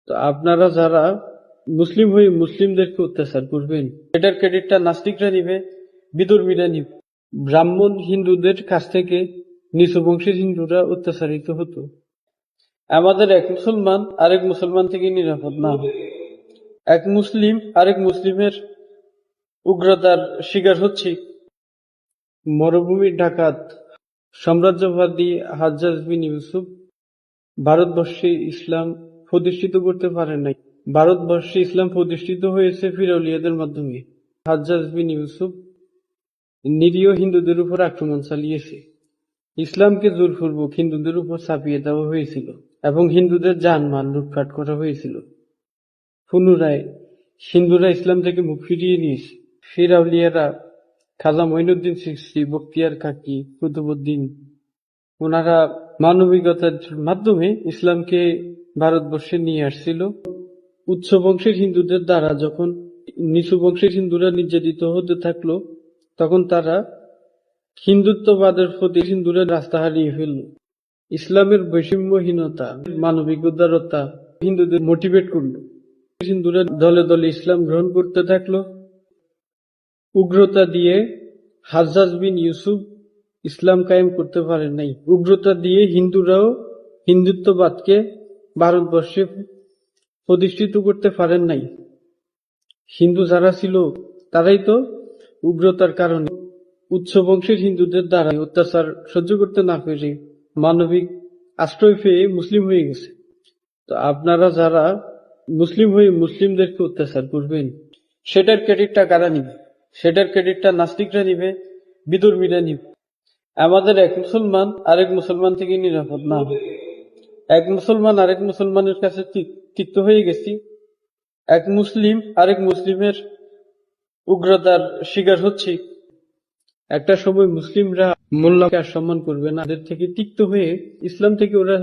তো আপনারা যারা মুসলিম হয়ে মুসলিমদেরকে অত্যাচার করবেন, এটার ক্রেডিটটা নাস্তিকরা নিবে, বিধর্মীরা নিবে। ব্রাহ্মণ হিন্দুদের কাছ থেকে নিচু বংশের হিন্দুরা অত্যাচারিত হতো। আমাদের এক মুসলমান আরেক মুসলমান থেকে নিরাপদ না। এক মুসলিম আরেক মুসলিমের উগ্রতার শিকার হচ্ছে। মরুভূমির ডাকাত সাম্রাজ্যবাদী হাজ্জাজ বিন ইউসুফ ভারতবর্ষে ইসলাম প্রতিষ্ঠিত করতে পারে নাই। ভারতবর্ষে ইসলাম প্রতিষ্ঠিত হয়েছে ফিরৌলিয়াদের মাধ্যমে। হাজ্জাজ বিন ইউসুফ নিরীহ হিন্দুদের উপর আক্রমণ চালিয়েছে। ইসলামকে জোরপূর্বক হিন্দুদের উপর চাপিয়ে দেওয়া হয়েছিল এবং হিন্দুদের জানমাল লুটপাট করা হয়েছিল। পুনরায় হিন্দুরা ইসলাম থেকে মুখ ফিরিয়ে নিয়েছে। ফিরৌলিয়ারা খাজা মঈনুদ্দিন চিশতি, বখতিয়ার কাকি, কুতুবউদ্দিন, ওনারা মানবিকতার মাধ্যমে ইসলামকে ভারতবর্ষে নিয়ে আসছিল। উচ্চ বংশের হিন্দুদের দ্বারা যখন নিচু বংশের হিন্দুরা নির্যাতিত হতে থাকলো, তখন তারা হিন্দুত্ববাদের প্রতি হিন্দুরা রাস্তা হারিয়ে ফেলল। ইসলামের বৈষম্যহীনতা, মানবিক উদারতা হিন্দুদের মোটিভেট করলো। হিন্দুরা দলে দলে ইসলাম গ্রহণ করতে থাকলো। উগ্রতা দিয়ে হাজ্জাজ বিন ইউসুফ ইসলাম কায়েম করতে পারে নাই। উগ্রতা দিয়ে হিন্দুরাও হিন্দুত্ববাদকে ভারতবর্ষে প্রতিষ্ঠিত করতে পারেন নাই। হিন্দু যারা ছিল তারাই তো উগ্রতার কারণে উচ্চ বংশের হিন্দুদের দ্বারা অত্যাচার সহ্য করতে না পেরে মানবিক আশ্রয় পেয়ে মুসলিম হয়ে গেছে। তো আপনারা যারা মুসলিম হয়ে মুসলিমদেরকে অত্যাচার করবেন, সেটার ক্রেডিটটা কারা নিবে? সেটার ক্রেডিটটা নাস্তিকরা নিবে, বিধর্মীরা নিবে। আমাদের এক মুসলমান আরেক মুসলমান থেকে নিরাপদ না। এক মুসলমান আরেক মুসলমানের কাছে তিক্ত হয়ে গেছি। এক মুসলিম আরেক মুসলিমের উগ্রতার শিকার হচ্ছে। একটা সময় মুসলিমরা মোল্লাকে আর সম্মান করবে না। তাদের থেকে তিক্ত হয়ে ইসলাম থেকে ওরা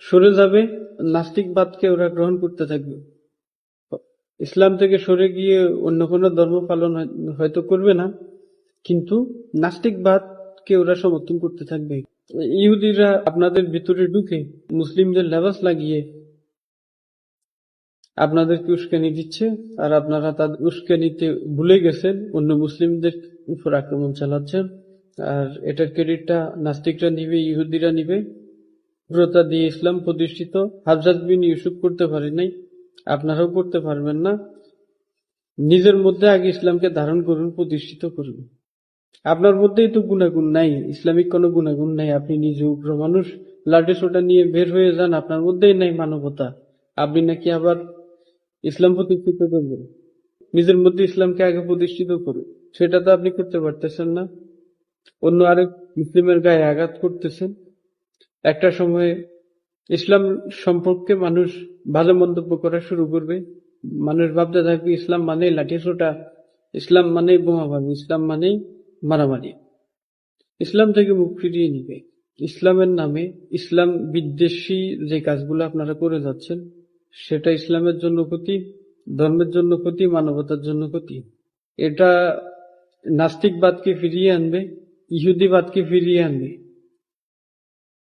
সরে যাবে, নাস্তিকবাদকে ওরা গ্রহণ করতে থাকবে। ইসলাম থেকে সরে গিয়ে অন্য কোনো ধর্ম পালন হয়তো করবে না, কিন্তু নাস্তিকবাদকে ওরা সমর্থন করতে থাকবে। ইহুদিরা আপনাদের ভিতরে ঢুকে মুসলিমদের লেবাস লাগিয়ে আপনাদেরকে উস্কানি দিচ্ছে, আর আপনারা তাদের উস্কানিতে ভুলে গেছেন, অন্য মুসলিমদের উপর আক্রমণ চালাচ্ছেন। আর এটার ক্রেডিটটা নাস্তিকরা নিবে, ইহুদিরা নিবে। উগ্রতা দিয়ে ইসলাম প্রতিষ্ঠিত হাজ্জাজ বিন ইউসুফ করতে পারে নাই, আপনারাও করতে পারবেন না। নিজের মধ্যে আগে ইসলামকে ধারণ করুন, প্রতিষ্ঠিত করুন। আপনার মধ্যেই তো গুণাগুণ নাই, ইসলামিক কোনো গুণাগুণ নাই। আপনি নিজে উগ্র মানুষ, লাঠি সোটা নিয়ে বের হয়ে যান, আপনার মধ্যেই নাই মানবতা। আপনি নাকি আবার ইসলাম প্রতিষ্ঠিত করবেন? নিজের মধ্যে ইসলামকে আগে প্রতিষ্ঠিত করুন, সেটা তো আপনি করতে পারতেছেন না। অন্য আরেক মুসলিমের গায়ে আঘাত করতেছেন। একটা সময়ে ইসলাম সম্পর্কে মানুষ ভালো মন্তব্য করা শুরু করবে। মানুষ ভাবতে থাকবে ইসলাম মানেই লাঠি সোটা, ইসলাম মানেই বোমাবাজি, ইসলাম মানেই মারামারি। ইসলাম থেকে মুখ ফিরিয়ে নিবে। ইসলামের নামে ইসলাম বিদ্বেষী যে কাজগুলো আপনারা করে যাচ্ছেন, সেটা ইসলামের জন্য ক্ষতি, ধর্মের জন্য ক্ষতি, মানবতার জন্য ক্ষতি। এটা নাস্তিকবাদকে ফিরিয়ে আনবে, ইহুদিবাদকে ফিরিয়ে আনবে।